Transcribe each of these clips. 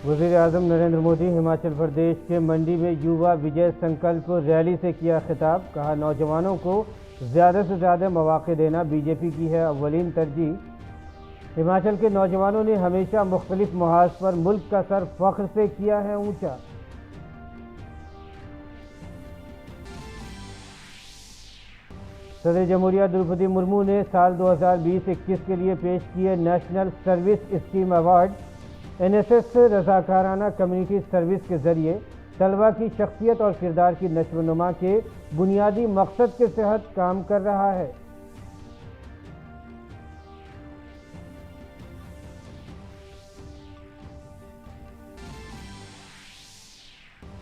वज़ीर-ए-आज़म नरेंद्र मोदी हिमाचल प्रदेश के मंडी में युवा विजय संकल्प रैली से किया खिताब। कहा, नौजवानों को ज़्यादा से ज़्यादा मौक़े देना बीजेपी की है अव्वलीन तरजीह। हिमाचल के नौजवानों ने हमेशा मुख्तलिफ महाज पर मुल्क का सर फख्र से किया है ऊंचा। सदर जमहूरिया द्रौपदी मुर्मू ने साल 2020-21 के लिए पेश किए national service scheme award. NSS रज़ाकाराना कम्युनिटी सर्विस के जरिए तलबा की शख्सियत और किरदार की नश्व-नुमा के बुनियादी मकसद के तहत काम कर रहा है।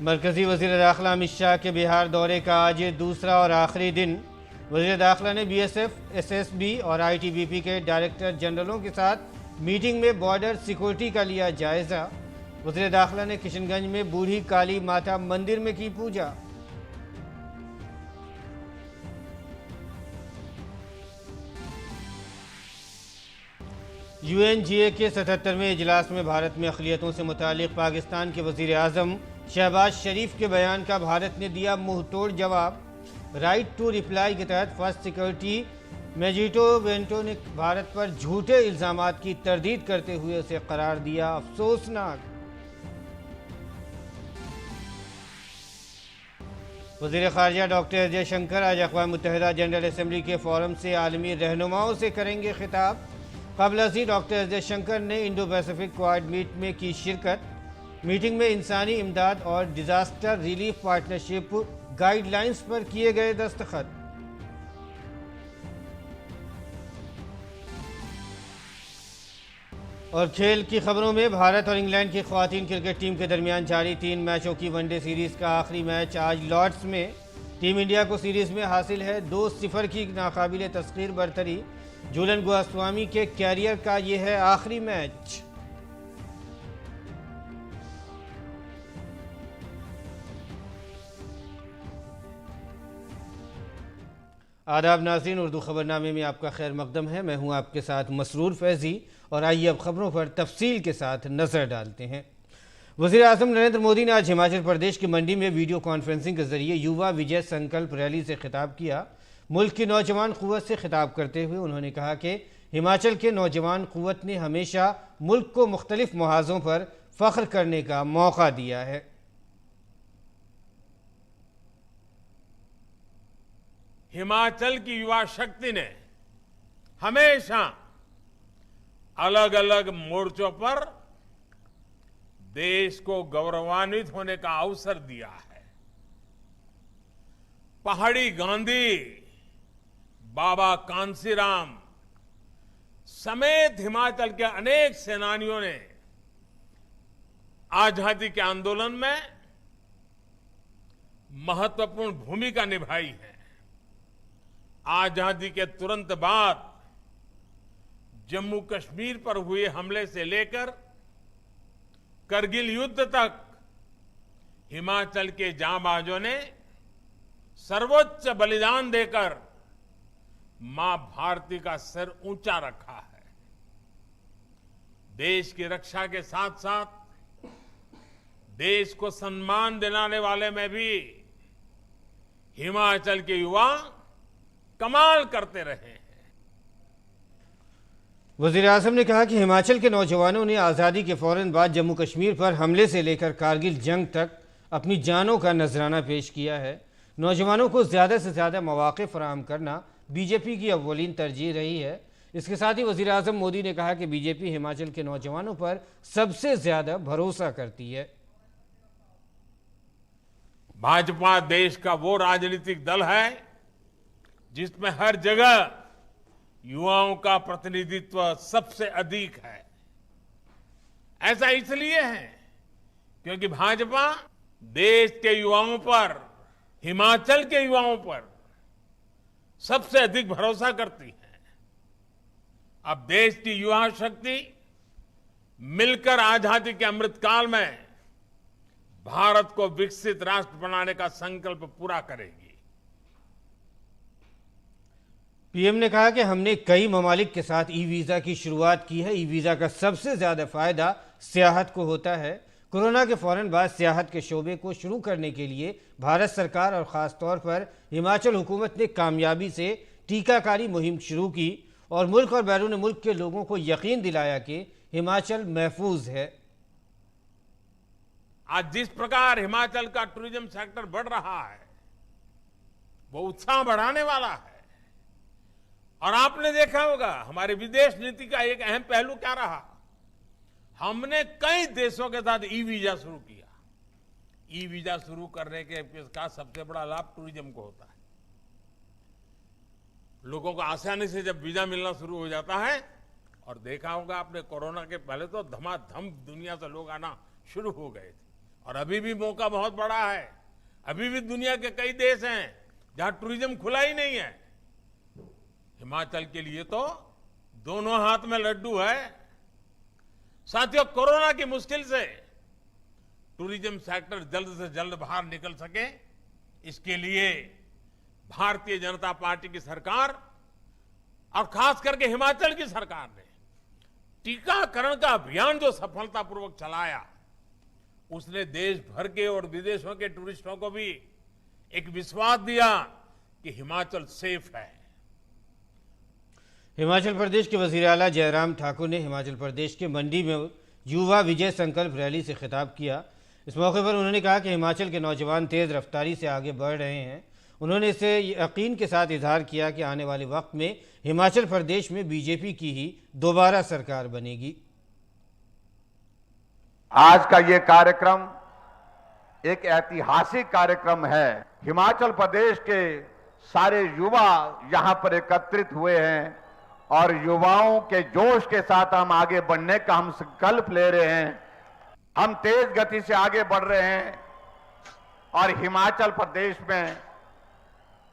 मरकजी वज़ीर दाखिला अमित शाह के बिहार दौरे का आज दूसरा और आखिरी दिन। वज़ीर दाखिला ने BSF, SSB और ITBP के डायरेक्टर जनरलों के साथ मीटिंग में बॉर्डर सिक्योरिटी का लिया जायजा। वज़ीर दाखिला ने किशनगंज में बूढ़ी काली माता मंदिर में की पूजा। UNGA के 77वें इजलास में भारत में अक़लियतों से मुतालिक पाकिस्तान के वज़ीर आज़म शहबाज शरीफ के बयान का भारत ने दिया मुंह तोड़ जवाब। राइट टू रिप्लाई के तहत फर्स्ट सिक्योरिटी मेजिटो वेंटो ने भारत पर झूठे इल्ज़ामात की तरदीद करते हुए उसे करार दिया अफसोसनाक। वज़ीर ख़ारिजा डॉक्टर एस जयशंकर आज अक़वाम मुत्तहिदा जनरल असम्बली के फोरम से आलमी रहनुमाओं से करेंगे खिताब। क़ब्ल अज़ीं डॉक्टर एस जयशंकर ने इंडो पैसिफिक क्वाड मीट में की शिरकत। मीटिंग में इंसानी इमदाद और डिज़ास्टर रिलीफ पार्टनरशिप गाइडलाइंस पर किए गए दस्तखत। और खेल की खबरों में भारत और इंग्लैंड की ख़वातीन क्रिकेट टीम के दरमियान जारी 3 मैचों की वनडे सीरीज़ का आखिरी मैच आज लॉर्ड्स में। टीम इंडिया को सीरीज़ में हासिल है 2-0 की नाकाबिले तस्खीर बरतरी। झूलन गोस्वामी के कैरियर का यह है आखिरी मैच। आदाब नाज़रीन, उर्दू खबरनामे में आपका खैर मकदम है। मैं हूं आपके साथ मसरूर फैज़ी और आइए अब खबरों पर तफसील के साथ नज़र डालते हैं। वज़ीर आज़म नरेंद्र मोदी ने आज हिमाचल प्रदेश की मंडी में वीडियो कॉन्फ्रेंसिंग के जरिए युवा विजय संकल्प रैली से खिताब किया। मुल्क की नौजवान क़ुव्वत से खिताब करते हुए उन्होंने कहा कि हिमाचल के नौजवान क़ुव्वत ने हमेशा मुल्क को मुख्तलिफ महाज़ों पर फ़ख्र करने का मौका दिया है। हिमाचल की युवा शक्ति ने हमेशा अलग अलग मोर्चों पर देश को गौरवान्वित होने का अवसर दिया है। पहाड़ी गांधी, बाबा कांसीराम समेत हिमाचल के अनेक सेनानियों ने आजादी के आंदोलन में महत्वपूर्ण भूमिका निभाई है। आजादी के तुरंत बाद जम्मू कश्मीर पर हुए हमले से लेकर करगिल युद्ध तक हिमाचल के जांबाजों ने सर्वोच्च बलिदान देकर मां भारती का सिर ऊंचा रखा है। देश की रक्षा के साथ साथ देश को सम्मान दिलाने वाले में भी हिमाचल के युवा कमाल करते रहे हैं। वज़ीर आज़म ने कहा कि हिमाचल के नौजवानों ने आज़ादी के फौरन बाद जम्मू कश्मीर पर हमले से लेकर कारगिल जंग तक अपनी जानों का नजराना पेश किया है। नौजवानों को ज़्यादा से ज़्यादा मौक़े फराहम करना बीजेपी की अव्वलीन तरजीह रही है। इसके साथ ही वज़ीर आज़म मोदी ने कहा कि बीजेपी हिमाचल के नौजवानों पर सबसे ज़्यादा भरोसा करती है। भाजपा देश का वो राजनीतिक दल है जिसमें हर जगह युवाओं का प्रतिनिधित्व सबसे अधिक है। ऐसा इसलिए है क्योंकि भाजपा देश के युवाओं पर, हिमाचल के युवाओं पर सबसे अधिक भरोसा करती है। अब देश की युवा शक्ति मिलकर आजादी के अमृतकाल में भारत को विकसित राष्ट्र बनाने का संकल्प पूरा करेगी। पीएम ने कहा कि हमने कई ममालिक के साथ ई वीज़ा की शुरुआत की है। ई वीज़ा का सबसे ज़्यादा फ़ायदा सियाहत को होता है। कोरोना के फौरन बाद सियाहत के शोबे को शुरू करने के लिए भारत सरकार और ख़ास तौर पर हिमाचल हुकूमत ने कामयाबी से टीकाकारी मुहिम शुरू की और मुल्क और बैरून मुल्क के लोगों को यकीन दिलाया कि हिमाचल महफूज है। आज जिस प्रकार हिमाचल का टूरिज्म सेक्टर बढ़ रहा है वो उत्साह बढ़ाने वाला है। और आपने देखा होगा हमारे विदेश नीति का एक अहम पहलू क्या रहा, हमने कई देशों के साथ ई वीजा शुरू किया। ई वीजा शुरू करने के का सबसे बड़ा लाभ टूरिज्म को होता है। लोगों को आसानी से जब वीजा मिलना शुरू हो जाता है, और देखा होगा आपने कोरोना के पहले तो धमाधम दुनिया से लोग आना शुरू हो गए थे, और अभी भी मौका बहुत बड़ा है। अभी भी दुनिया के कई देश हैं जहां टूरिज्म खुला ही नहीं है। हिमाचल के लिए तो दोनों हाथ में लड्डू है। साथियों, कोरोना की मुश्किल से टूरिज्म सेक्टर जल्द से जल्द बाहर निकल सके, इसके लिए भारतीय जनता पार्टी की सरकार और खास करके हिमाचल की सरकार ने टीकाकरण का अभियान जो सफलतापूर्वक चलाया, उसने देश भर के और विदेशों के टूरिस्टों को भी एक विश्वास दिया कि हिमाचल सेफ है। हिमाचल प्रदेश के वजीर आला जयराम ठाकुर ने हिमाचल प्रदेश के मंडी में युवा विजय संकल्प रैली से खिताब किया। इस मौके पर उन्होंने कहा कि हिमाचल के नौजवान तेज़ रफ्तारी से आगे बढ़ रहे हैं। उन्होंने इसे यकीन के साथ इजहार किया कि आने वाले वक्त में हिमाचल प्रदेश में बीजेपी की ही दोबारा सरकार बनेगी। आज का ये कार्यक्रम एक ऐतिहासिक कार्यक्रम है। हिमाचल प्रदेश के सारे युवा यहां पर एकत्रित हुए हैं और युवाओं के जोश के साथ हम आगे बढ़ने का हम संकल्प ले रहे हैं। हम तेज गति से आगे बढ़ रहे हैं और हिमाचल प्रदेश में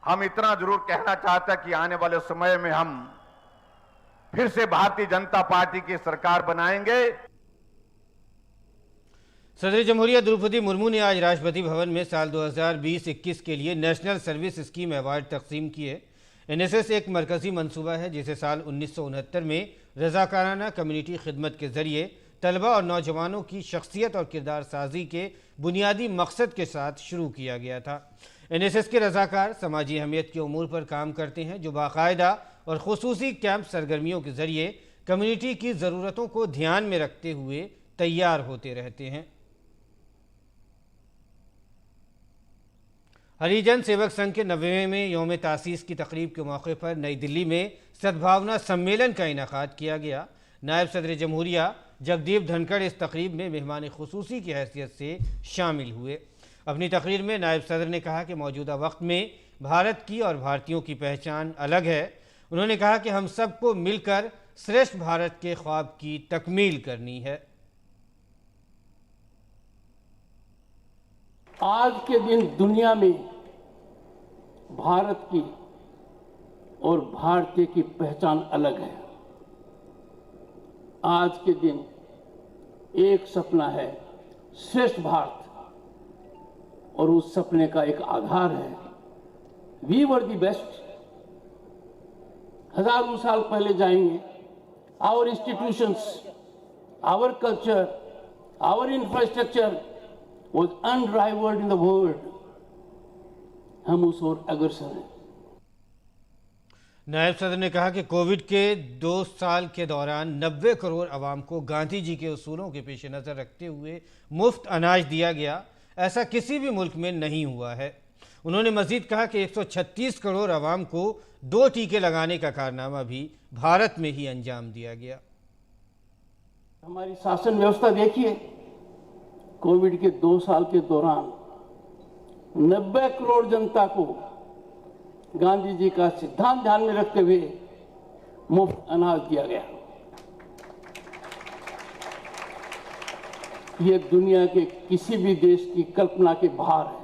हम इतना जरूर कहना चाहते हैं कि आने वाले समय में हम फिर से भारतीय जनता पार्टी की सरकार बनाएंगे। सदर जमहूरिया द्रौपदी मुर्मू ने आज राष्ट्रपति भवन में साल 2020-21 के लिए नेशनल सर्विस स्कीम अवार्ड तकसीम किए। एनएसएस एक मरकजी मंसूबा है जिसे साल 1969 में रजाकाराना कम्युनिटी खिदमत के जरिए तलबा और नौजवानों की शख्सियत और किरदार साजी के बुनियादी मकसद के साथ शुरू किया गया था। एनएसएस के रजाकार समाजी अहमियत के उमूर पर काम करते हैं जो बाकायदा और खुसूसी कैंप सरगर्मियों के जरिए कम्युनिटी की ज़रूरतों को ध्यान में रखते हुए तैयार होते रहते हैं। हरिजन सेवक संघ के 90वें यौम तासीस की तकरीब के मौके पर नई दिल्ली में सद्भावना सम्मेलन का इनेकाद किया गया। नायब सदर जमहूरिया जगदीप धनखड़ इस तकरीब में मेहमान खुसूसी की हैसियत से शामिल हुए। अपनी तकरीर में नायब सदर ने कहा कि मौजूदा वक्त में भारत की और भारतीयों की पहचान अलग है। उन्होंने कहा कि हम सबको मिलकर श्रेष्ठ भारत के ख्वाब की तकमील करनी है। आज के दिन दुनिया में भारत की और भारतीय की पहचान अलग है। आज के दिन एक सपना है श्रेष्ठ भारत, और उस सपने का एक आधार है वी वर दी बेस्ट। हजारों साल पहले जाएंगे, our institutions, our culture, our infrastructure was unrivaled in the world. हम उस ओर अग्रसर हैं। नायब सदर ने कहा कि कोविड के 2 साल के दौरान 90 करोड़ आवाम को गांधी जी के उसूलों के पेश नज़र रखते हुए मुफ्त अनाज दिया गया। ऐसा किसी भी मुल्क में नहीं हुआ है। उन्होंने मजीद कहा कि 136 करोड़ आवाम को 2 टीके लगाने का कारनामा भी भारत में ही अंजाम दिया गया। हमारी शासन व्यवस्था देखिए, कोविड के 2 साल के दौरान 90 करोड़ जनता को गांधी जी का सिद्धांत ध्यान में रखते हुए मुफ्त अनाज दिया गया। ये दुनिया के किसी भी देश की कल्पना के बाहर है।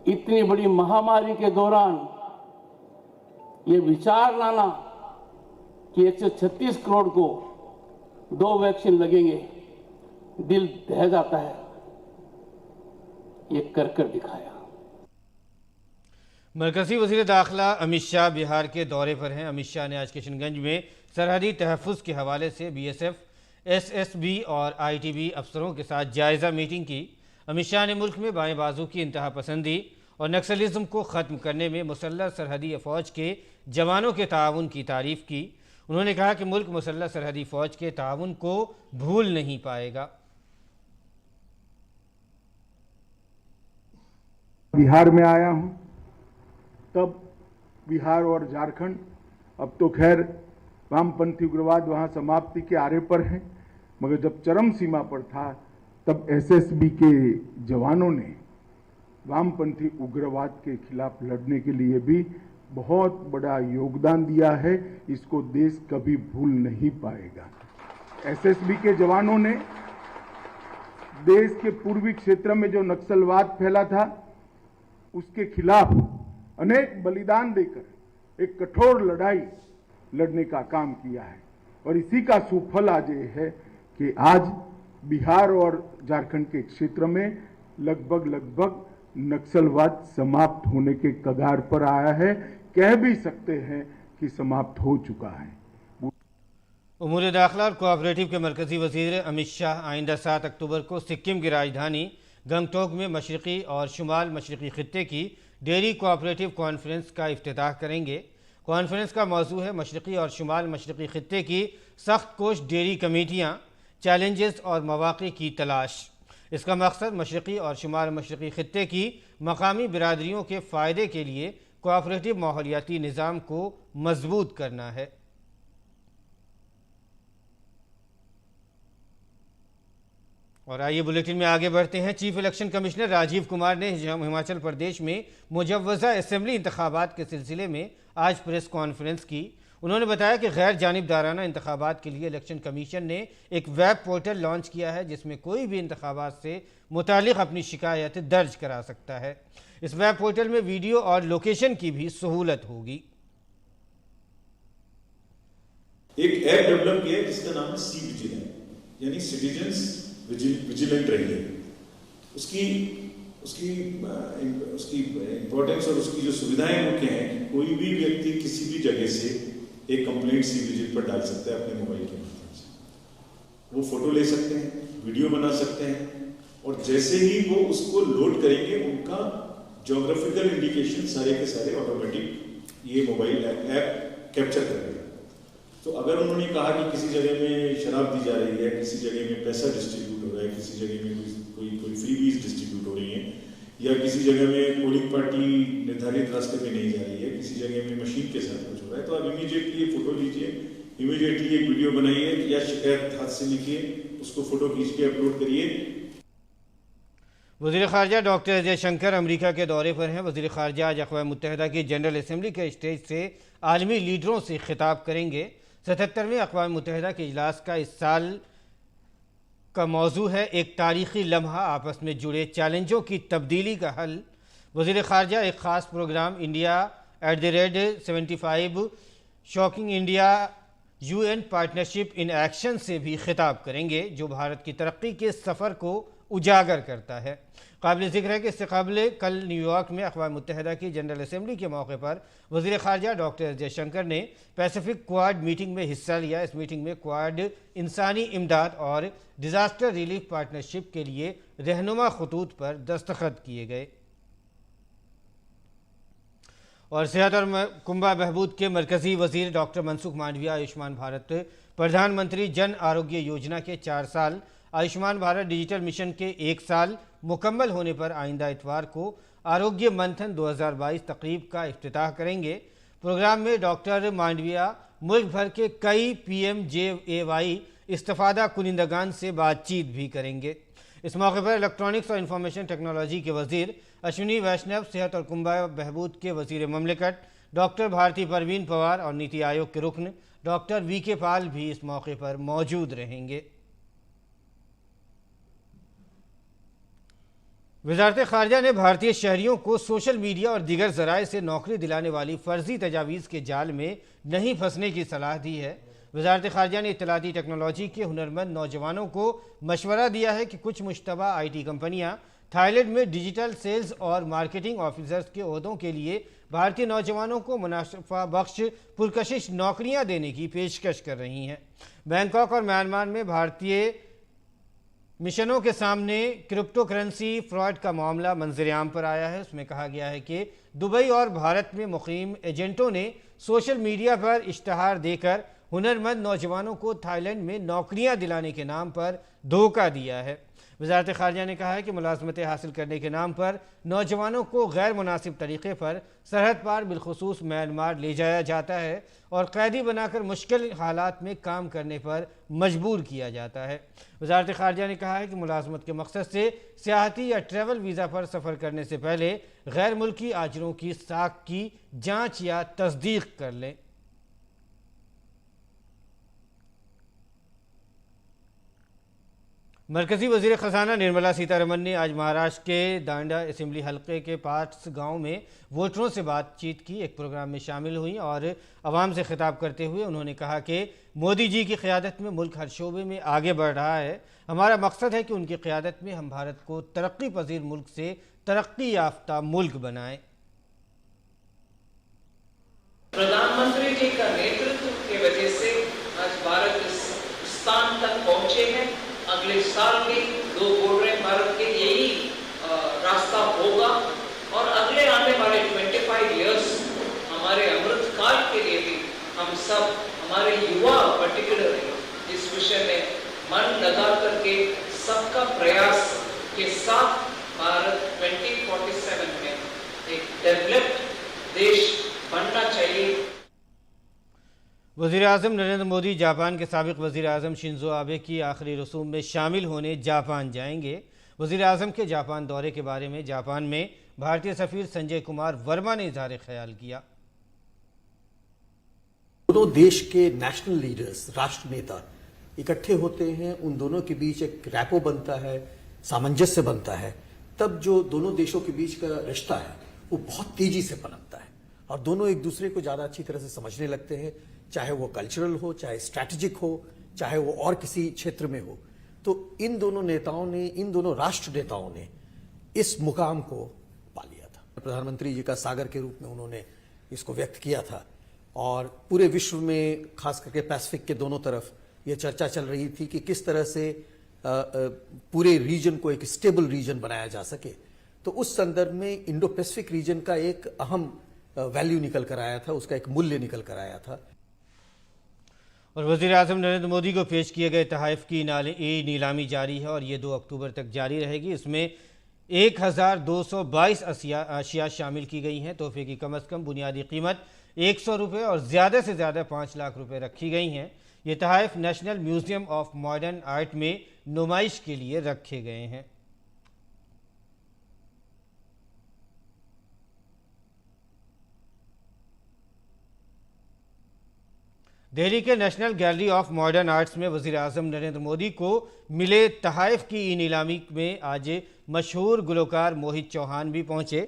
इतनी बड़ी महामारी के दौरान ये विचार लाना कि 136 करोड़ को 2 वैक्सीन लगेंगे, दिल दह जाता है। ये कर दिखाया। मरकजी वज़ीर दाखिला अमित शाह बिहार के दौरे पर हैं। अमित शाह ने आज किशनगंज में सरहदी तहफ़्फ़ुज़ के हवाले से BSF, एसएसबी और आईटीबी अफसरों के साथ जायज़ा मीटिंग की। अमित शाह ने मुल्क में बाएं बाजू की इंतहा पसंदी और नक्सलिज्म को ख़त्म करने में मुसल्लह सरहदी फ़ौज के जवानों के ताउन की तारीफ़ की। उन्होंने कहा कि मुल्क मुसल्लह सरहदी फ़ौज के ताउन को भूल नहीं पाएगा। बिहार में आया हूं, तब बिहार और झारखंड, अब तो खैर वामपंथी उग्रवाद वहां समाप्ति के आरे पर है, मगर जब चरम सीमा पर था तब एसएसबी के जवानों ने वामपंथी उग्रवाद के खिलाफ लड़ने के लिए भी बहुत बड़ा योगदान दिया है। इसको देश कभी भूल नहीं पाएगा। एसएसबी के जवानों ने देश के पूर्वी क्षेत्र में जो नक्सलवाद फैला था उसके खिलाफ अनेक बलिदान देकर एक कठोर लड़ाई लड़ने का काम किया है और इसी का सुफल आज ये है कि आज बिहार और झारखंड के क्षेत्र में लगभग नक्सलवाद समाप्त होने के कगार पर आया है। कह भी सकते हैं कि समाप्त हो चुका है। उमूर दाखिला और कोऑपरेटिव के मरकजी वजीर अमित शाह आइंदा 7 अक्टूबर को सिक्किम की राजधानी गंगटोक में मशरक़ी और शुमाल मशरक़ी खित्ते की डेयरी कोऑपरेटिव कॉन्फ्रेंस का इफ्तिताह करेंगे। कॉन्फ्रेंस का मौजू है मशरक़ी और शुमाल मशरक़ी खित्ते की सख्त कोश डेयरी कमेटियाँ, चैलेंजेस और मौक़े की तलाश। इसका मकसद मशरक़ी और शुमाल मशरक़ी खित्ते की मकामी बिरादरियों के फ़ायदे के लिए कोऑपरेटिव माहौलियाती निज़ाम को मजबूत करना है। और आइए बुलेटिन में आगे बढ़ते हैं। Chief election commissioner Rajiv Kumar ने हिमाचल प्रदेश में मुजव्वज़ा असेंबली इंतखाबात के सिलसिले में आज प्रेस कॉन्फ्रेंस की। उन्होंने बताया कि गैर जानिबदाराना इंतखाबात के लिए इलेक्शन कमीशन ने एक वेब पोर्टल लॉन्च किया है जिसमें कोई भी इंतखाबात से मुतालिक अपनी शिकायत दर्ज करा सकता है। इस वेब पोर्टल में वीडियो और लोकेशन की भी सहूलत होगी। एक ऐप डेवलप किया है जिसका नाम है सी विजिलेंट, यानी सिटीजन्स विजिलेंट रहिए। उसकी इंपॉर्टेंस और उसकी जो सुविधाएं वो क्या है कि कोई भी व्यक्ति किसी भी जगह से एक कंप्लेंट सी विजिल पर डाल सकता है अपने मोबाइल के माध्यम से। वो फोटो ले सकते हैं, वीडियो बना सकते हैं और जैसे ही वो उसको लोड करेंगे उनका ज्योग्राफिकल इंडिकेशन सारे के सारे ऑटोमेटिक ये मोबाइल ऐप कैप्चर कर लेगा। तो अगर उन्होंने कहा कि किसी जगह में शराब दी जा रही है, किसी जगह में पैसा डिस्ट्रीब्यूट हो रहा है, किसी जगह में कोई फ्रीबीज डिस्ट्रीब्यूट हो रही है, या किसी जगह में पोलिंग पार्टी निर्धारित रास्ते पे नहीं जा रही है, किसी जगह में मशीन के साथ कुछ हो रहा है, तो आप इमीडिएटली फोटो लीजिए, इमीडिएटली एक वीडियो बनाइए या शिकायत हाथ से लिखिए, उसको फोटो खींच के अपलोड करिए। वज़ीर ख़ारजा डॉक्टर एस जयशंकर अमेरिका के दौरे पर हैं। वज़ीर ख़ारजा आज अक़वाम मुत्तहिदा की जनरल असम्बली के स्टेज से आलमी लीडरों से खिताब करेंगे। 77वें अक़वाम मुत्तहिदा के इजलास का इस साल का मौजू है एक तारीख़ी लम्हा, आपस में जुड़े चैलेंजों की तब्दीली का हल। वज़ीर ख़ारजा एक ख़ास programme India @75 showcasing India UN partnership in action से भी खिताब करेंगे जो भारत की तरक्की के सफ़र को उजागर करता है। काबिल ज़िक्र है कि इससे कबल कल न्यूयॉर्क में अक़वाम मुत्तहिदा की जनरल असम्बली के मौके पर वज़ीर ख़ारजा डॉक्टर एस जयशंकर ने पैसिफिक क्वाड मीटिंग में हिस्सा लिया। इस मीटिंग में क्वाड इंसानी इमदाद और डिज़ास्टर रिलीफ पार्टनरशिप के लिए रहनुमा खतूत पर दस्तखत किए गए। और सेहत और कुंबा बहबूद के मरकज़ी वज़ीर डॉक्टर मनसुख मांडविया आयुष्मान भारत प्रधानमंत्री जन आरोग्य योजना के 4 साल, आयुष्मान भारत डिजिटल मिशन के 1 साल मुकम्मल होने पर आइंदा इतवार को आरोग्य मंथन 2022 तकरीब का इफ्तिताह करेंगे। प्रोग्राम में डॉक्टर मांडविया मुल्क भर के कई PMJAY इस्तिफादा कुनिंदगान से बातचीत भी करेंगे। इस मौके पर इलेक्ट्रॉनिक्स और इंफॉर्मेशन टेक्नोलॉजी के वज़ीर अश्विनी वैष्णव, सेहत और कुंबा बहबूद के वज़ीर ममलिकत डॉक्टर भारती परवीन पवार और नीति आयोग के रुकन डॉक्टर VK पाल भी इस मौके पर मौजूद रहेंगे। वज़ारत ख़ारजा ने भारतीय शहरियों को सोशल मीडिया और दीगर ज़राए से नौकरी दिलाने वाली फ़र्ज़ी तजावीज़ के जाल में नहीं फंसने की सलाह दी है। वज़ारत ख़ारजा ने इत्तलाती टेक्नोलॉजी के हुनरमंद नौजवानों को मशवरा दिया है कि कुछ मुश्तबा IT कंपनियाँ थाईलैंड में डिजिटल सेल्स और मार्केटिंग ऑफिसर्स के ओहदों के लिए भारतीय नौजवानों को मुनाफा बख्श पुरकशिश नौकरियां देने की पेशकश कर रही हैं। बैंकॉक और म्यांमार में भारतीय मिशनों के सामने क्रिप्टो करेंसी फ्रॉड का मामला मंजरेआम पर आया है। उसमें कहा गया है कि दुबई और भारत में मुकीम एजेंटों ने सोशल मीडिया पर इश्तहार देकर हुनरमंद नौजवानों को थाईलैंड में नौकरियां दिलाने के नाम पर धोखा दिया है। वज़ारत ख़ारिजा ने कहा है कि मुलाज़मतें हासिल करने के नाम पर नौजवानों को गैर मुनासिब तरीक़े पर सरहद पार बिलखुसूस म्यांमार ले जाया जाता है और कैदी बनाकर मुश्किल हालात में काम करने पर मजबूर किया जाता है। वज़ारत ख़ारिजा ने कहा है कि मुलाज़मत के मकसद से सियाहती या ट्रैवल वीज़ा पर सफ़र करने से पहले गैर मुल्की आजरों की साख की जाँच या तस्दीक कर लें। मरकज़ी वज़ीर ख़ज़ाना निर्मला सीतारमन ने आज महाराष्ट्र के दांडा असेंबली हल्के के पाट्स गांव में वोटरों से बातचीत की। एक प्रोग्राम में शामिल हुई और आवाम से खिताब करते हुए उन्होंने कहा कि मोदी जी की क़यादत में मुल्क हर शोबे में आगे बढ़ रहा है। हमारा मकसद है कि उनकी क़यादत में हम भारत को तरक्की पजीर मुल्क से तरक्की याफ्ता मुल्क बनाएं। प्रधानमंत्री जी का नेतृत्व की वजह से आज भारत इस स्थान तक पहुंचे हैं। अगले साल भी 2 बोल रहे भारत के यही रास्ता होगा और अगले आने वाले 25 इयर्स हमारे अमृत काल के लिए भी हम सब हमारे युवा पर्टिकुलरली इस विषय में मन लगा करके सबका प्रयास के साथ भारत 2047 में एक डेवलप्ड देश बनना चाहिए। वज़ीर-ए-आज़म नरेंद्र मोदी जापान के साबिक़ वज़ीर-ए-आज़म शिंजो आबे की आखिरी रसूम में शामिल होने जापान जाएंगे। वज़ीर-ए-आज़म के जापान दौरे के बारे में जापान में भारतीय सफ़ीर संजय कुमार वर्मा ने इज़हार ख्याल किया। दोनों देश के नेशनल लीडर्स, राष्ट्र नेता इकट्ठे होते हैं, उन दोनों के बीच एक रैपो बनता है, सामंजस्य बनता है, तब जो दोनों देशों के बीच का रिश्ता है वो बहुत तेजी से पनपता है और दोनों एक दूसरे को ज़्यादा अच्छी तरह से समझने लगते हैं, चाहे वो कल्चरल हो, चाहे स्ट्रैटेजिक हो, चाहे वो और किसी क्षेत्र में हो। तो इन दोनों नेताओं ने, इन दोनों राष्ट्र नेताओं ने इस मुकाम को पा लिया था। प्रधानमंत्री जी का सागर के रूप में उन्होंने इसको व्यक्त किया था और पूरे विश्व में, खास करके पैसिफिक के दोनों तरफ ये चर्चा चल रही थी कि किस तरह से पूरे रीजन को एक स्टेबल रीजन बनाया जा सके। तो उस संदर्भ में इंडो पैसिफिक रीजन का एक अहम वैल्यू निकल कर आया था, उसका एक मूल्य निकल कर आया था। और वज़ीर-ए-आज़म नरेंद्र मोदी को पेश किए गए तोहफ़ की नीलामी जारी है और ये 2 अक्टूबर तक जारी रहेगी। इसमें 1222 अशिया शामिल की गई हैं। तोहफे की कम अज़ कम बुनियादी कीमत 100 रुपये और ज़्यादा से ज़्यादा 5 लाख रुपये रखी गई हैं। ये तोहफ़ national museum of modern art में नुमाइश के लिए रखे गए हैं। दिल्ली के national gallery of modern arts में वज़ीर-ए-आज़म नरेंद्र मोदी को मिले तोहफ़ की नीलामी में आज मशहूर गुलकार मोहित चौहान भी पहुंचे।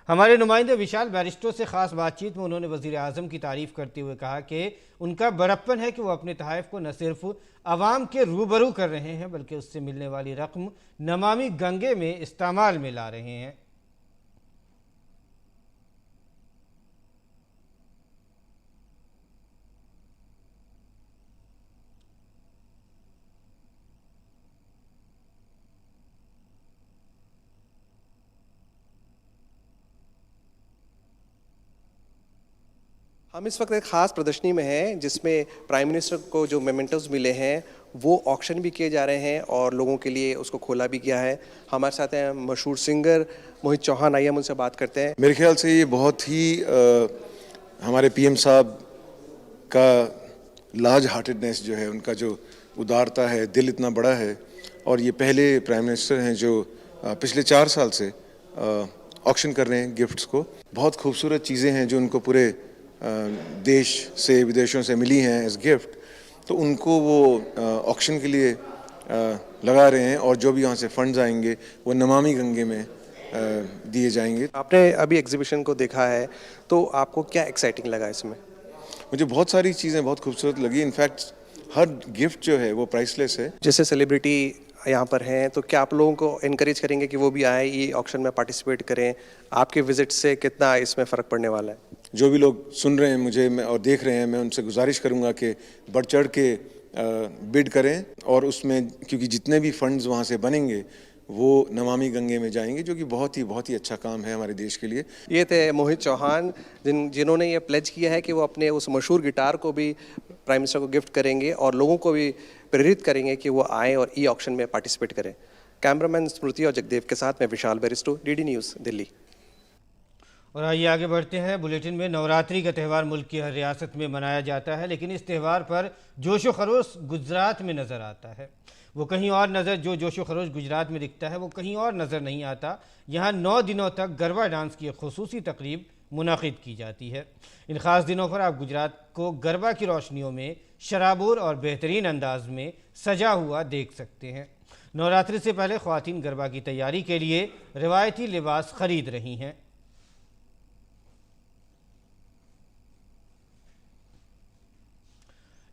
हमारे नुमाइंदे विशाल बैरिस्टो से ख़ास बातचीत में उन्होंने वज़ीर-ए-आज़म की तारीफ़ करते हुए कहा कि उनका बड़प्पन है कि वो अपने तोहफ़ को न सिर्फ आवाम के रूबरू कर रहे हैं बल्कि उससे मिलने वाली रकम नमामि गंगे में इस्तेमाल में ला रहे हैं। हम इस वक्त एक ख़ास प्रदर्शनी में हैं जिसमें प्राइम मिनिस्टर को जो मेमेंटोज मिले हैं वो ऑक्शन भी किए जा रहे हैं और लोगों के लिए उसको खोला भी गया है। हमारे साथ हैं मशहूर सिंगर मोहित चौहान, आइए हम उनसे बात करते हैं। मेरे ख्याल से ये बहुत ही हमारे पीएम साहब का लार्ज हार्टेडनेस जो है, उनका जो उदारता है, दिल इतना बड़ा है और ये पहले प्राइम मिनिस्टर हैं जो पिछले 4 साल से ऑक्शन कर रहे हैं गिफ्ट्स को। बहुत खूबसूरत चीज़ें हैं जो उनको पूरे देश से, विदेशों से मिली हैं एज गिफ्ट, तो उनको वो ऑक्शन के लिए लगा रहे हैं और जो भी यहाँ से फंड्स आएंगे वो नमामि गंगे में दिए जाएंगे। आपने अभी एग्जीबिशन को देखा है तो आपको क्या एक्साइटिंग लगा इसमें? मुझे बहुत सारी चीज़ें बहुत खूबसूरत लगी। इनफैक्ट हर गिफ्ट जो है वो प्राइसलेस है। जैसे सेलिब्रिटी यहाँ पर हैं, तो क्या आप लोगों को इनकरेज करेंगे कि वो भी आए, ये ऑक्शन में पार्टिसिपेट करें? आपके विजिट से कितना इसमें फ़र्क पड़ने वाला है? जो भी लोग सुन रहे हैं मुझे और देख रहे हैं, मैं उनसे गुजारिश करूंगा कि बढ़ चढ़ के बिड करें, और उसमें क्योंकि जितने भी फंड्स वहाँ से बनेंगे वो नमामि गंगे में जाएंगे, जो कि बहुत ही अच्छा काम है हमारे देश के लिए। ये थे मोहित चौहान, जिन्होंने ये प्लेज किया है कि वो अपने उस मशहूर गिटार को भी प्राइम मिनिस्टर को गिफ्ट करेंगे और लोगों को भी प्रेरित करेंगे कि वो आएँ और ई ऑक्शन में पार्टिसिपेट करें। कैमरामैन स्मृति और जगदेव के साथ मैं विशाल बेरिस्टो, डीडी न्यूज़, दिल्ली। और आइए आगे बढ़ते हैं बुलेटिन में। नवरात्रि का त्यौहार मुल्क की हर रियासत में मनाया जाता है, लेकिन इस त्यौहार पर जोशो खरोश गुजरात में नज़र आता है। वो कहीं और नज़र जो जोशो खरोश गुजरात में दिखता है वो कहीं और नज़र नहीं आता। यहाँ 9 दिनों तक गरबा डांस की एक खुसूसी तकरीब मुनाकिद की जाती है। इन ख़ास दिनों पर आप गुजरात को गरबा की रोशनियों में शराबोर और बेहतरीन अंदाज में सजा हुआ देख सकते हैं। नवरात्रि से पहले ख़वातीन गरबा की तैयारी के लिए रिवायती लिबास खरीद रही हैं।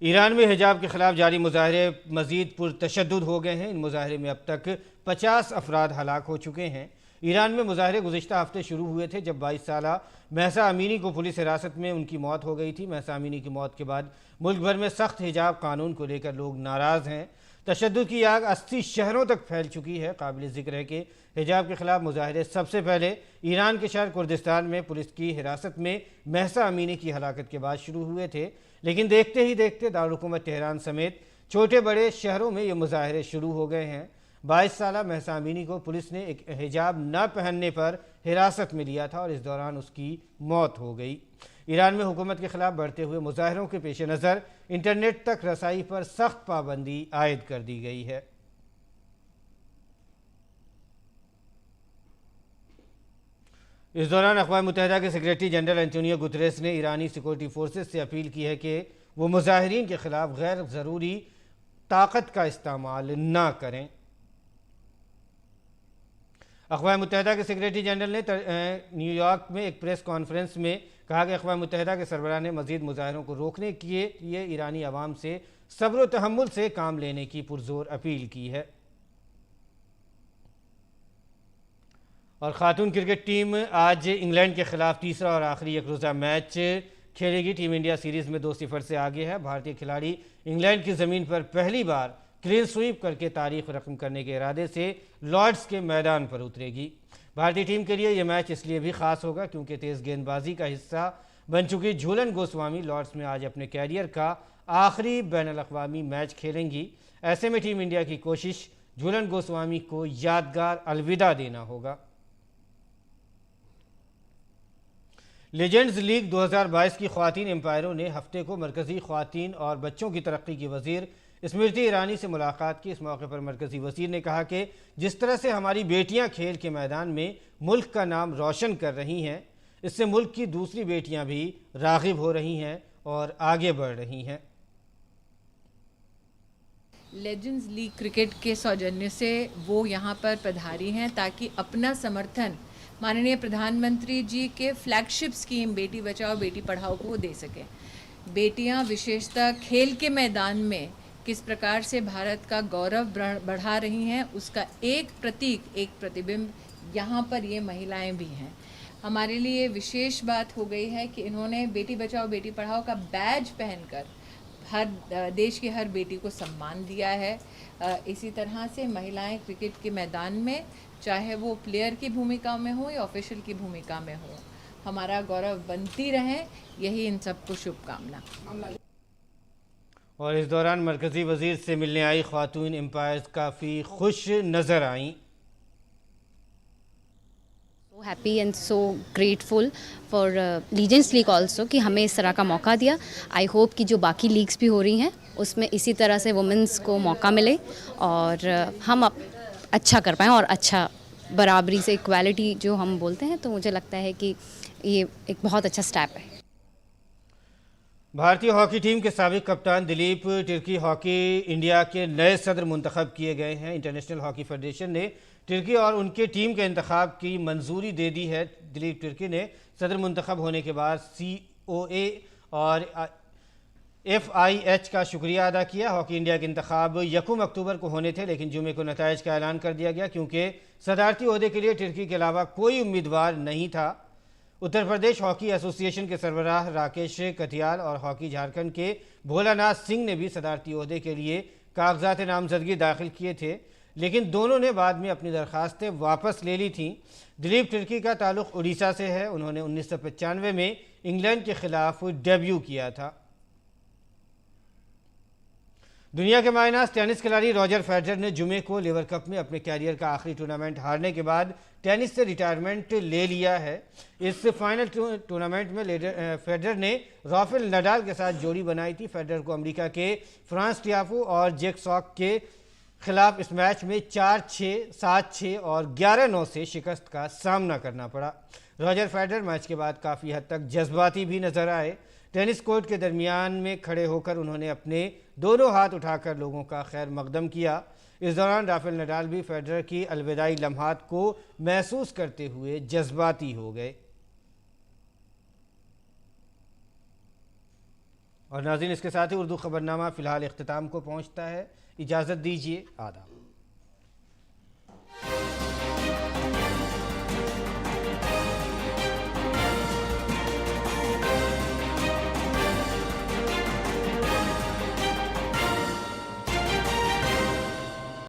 ईरान में हिजाब के खिलाफ जारी मुजाहरे मज़ीद पुरतशद्दुद हो गए हैं। इन मुजाहरे में अब तक 50 अफराद हलाक हो चुके हैं। ईरान में मुजाहरे गुज़िश्ता हफ्ते शुरू हुए थे जब 22 साला महसा अमीनी को पुलिस हिरासत में उनकी मौत हो गई थी। महसा अमीनी की मौत के बाद मुल्क भर में सख्त हिजाब कानून को लेकर लोग नाराज़ हैं। तशद्दुद की आग 80 शहरों तक फैल चुकी है। काबिल ज़िक्र है कि हिजाब के खिलाफ मुजाहरे सबसे पहले ईरान के शहर कुर्दिस्तान में पुलिस की हिरासत में महसा अमीनी की हलाकत के बाद शुरू हुए थे, लेकिन देखते ही देखते दारुल-हुकूमत तेहरान समेत छोटे बड़े शहरों में ये मुजाहरे शुरू हो गए हैं। 22 साला महसा अमीनी को पुलिस ने एक हिजाब न पहनने पर हिरासत में लिया था और इस दौरान उसकी मौत हो गई। ईरान में हुकूमत के खिलाफ बढ़ते हुए मुजाहरों के पेश नज़र इंटरनेट तक रसाई पर सख्त पाबंदी आयद कर दी गई है। इस दौरान अक़वाम मुत्तहिदा के सेक्रेटरी जनरल एंटोनियो गुतरेस ने ईरानी सिक्योरिटी फोर्सेस से अपील की है कि वो मुजाहिरीन के खिलाफ गैर ज़रूरी ताकत का इस्तेमाल न करें। अक़वाम मुत्तहिदा के सेक्रेटरी जनरल ने न्यूयॉर्क में एक प्रेस कॉन्फ्रेंस में कहा कि अक़वाम मुत्तहिदा के सरबराह ने मज़ीद मुजाहरों को रोकने के लिए ईरानी अवाम से सब्र व तहम्मुल से काम लेने की पुरज़ोर अपील की है। और ख़ातून क्रिकेट टीम आज इंग्लैंड के ख़िलाफ़ तीसरा और आखिरी एक रोज़ा मैच खेलेगी। टीम इंडिया सीरीज़ में 2-0 से आगे है। भारतीय खिलाड़ी इंग्लैंड की ज़मीन पर पहली बार क्लीन स्वीप करके तारीख रकम करने के इरादे से लॉर्ड्स के मैदान पर उतरेगी। भारतीय टीम के लिए यह मैच इसलिए भी ख़ास होगा क्योंकि तेज़ गेंदबाजी का हिस्सा बन चुकी झूलन गोस्वामी लॉर्ड्स में आज अपने कैरियर का आखिरी बैनुल-अक़वामी मैच खेलेंगी। ऐसे में टीम इंडिया की कोशिश झूलन गोस्वामी को यादगार अलविदा देना होगा। लेजेंड्स लीग 2022 की ख़वातीन एम्पायरों ने हफ्ते को मरकज़ी ख़वातीन और बच्चों की तरक्की की वज़ीर स्मृति ईरानी से मुलाकात की। इस मौके पर मरकज़ी वज़ीर ने कहा कि जिस तरह से हमारी बेटियां खेल के मैदान में मुल्क का नाम रोशन कर रही हैं, इससे मुल्क की दूसरी बेटियां भी राग़िब हो रही हैं और आगे बढ़ रही हैं। लेजेंड्स लीग क्रिकेट के सौजन्य से वो यहाँ पर पधारी हैं ताकि अपना समर्थन माननीय प्रधानमंत्री जी के फ्लैगशिप स्कीम बेटी बचाओ बेटी पढ़ाओ को दे सकें। बेटियां विशेषतः खेल के मैदान में किस प्रकार से भारत का गौरव बढ़ा रही हैं, उसका एक प्रतीक, एक प्रतिबिंब यहाँ पर ये महिलाएं भी हैं। हमारे लिए विशेष बात हो गई है कि इन्होंने बेटी बचाओ बेटी पढ़ाओ का बैज पहनकर हर देश की हर बेटी को सम्मान दिया है। इसी तरह से महिलाएं क्रिकेट के मैदान में चाहे वो प्लेयर की भूमिका में हो या ऑफिशियल की भूमिका में हो, हमारा गौरव बनती रहे, यही इन सबको शुभकामना। और इस दौरान मरकज़ी वज़ीर से मिलने आई ख़वातून एम्पायर्स काफ़ी खुश नज़र आईं। So happy and so grateful for Legends League also कि हमें इस तरह का मौका दिया। आई होप कि जो बाकी लीग्स भी हो रही हैं उसमें इसी तरह से वुमेंस को मौका मिले और हम अच्छा कर पाएँ और अच्छा बराबरी से इक्वालिटी जो हम बोलते हैं, तो मुझे लगता है कि ये एक बहुत अच्छा स्टेप है। भारतीय हॉकी टीम के साबिक कप्तान दिलीप तिर्की हॉकी इंडिया के नए सदर मुंतखब किए गए हैं। इंटरनेशनल हॉकी फेडरेशन ने तिर्की और उनके टीम के इंतखाब की मंजूरी दे दी है। दिलीप तिर्की ने सदर मुंतखब होने के बाद COA और FIH का शुक्रिया अदा किया। हॉकी इंडिया के इंतखाब 1 अक्टूबर को होने थे, लेकिन जुमे को नताइज का ऐलान कर दिया गया क्योंकि सदारती ओहदे के लिए तुर्की के अलावा कोई उम्मीदवार नहीं था। उत्तर प्रदेश हॉकी एसोसिएशन के सरबराह राकेश कथियाल और हॉकी झारखंड के भोलानाथ सिंह ने भी सदारती ओहदे के लिए कागजात नामजदगी दाखिल किए थे, लेकिन दोनों ने बाद में अपनी दरखास्तें वापस ले ली थीं। दिलीप तिर्की का ताल्लुक उड़ीसा से है। उन्होंने 1995 में इंग्लैंड के खिलाफ डेब्यू किया था। दुनिया के मायनास टेनिस खिलाड़ी रॉजर फेडरर ने जुमे को लेवर कप में अपने कैरियर का आखिरी टूर्नामेंट हारने के बाद टेनिस से रिटायरमेंट ले लिया है। इस फाइनल टूर्नामेंट में फेडरर ने राफेल नडाल के साथ जोड़ी बनाई थी। फेडरर को अमेरिका के फ्रांस टियाफो और जैक सॉक के खिलाफ इस मैच में 4-6, 7-6 और 11-9 से शिकस्त का सामना करना पड़ा। रॉजर फेडरर मैच के बाद काफ़ी हद तक जज्बाती भी नजर आए। टेनिस कोर्ट के दरमियान में खड़े होकर उन्होंने अपने दोनों हाथ उठाकर लोगों का खैर मकदम किया। इस दौरान राफेल नडाल भी फेडरर की अलविदाई लम्हात को महसूस करते हुए जज्बाती हो गए। और नाज़रीन, इसके साथ ही उर्दू खबरनामा फ़िलहाल इख्तिताम को पहुंचता है। इजाज़त दीजिए, आदाब।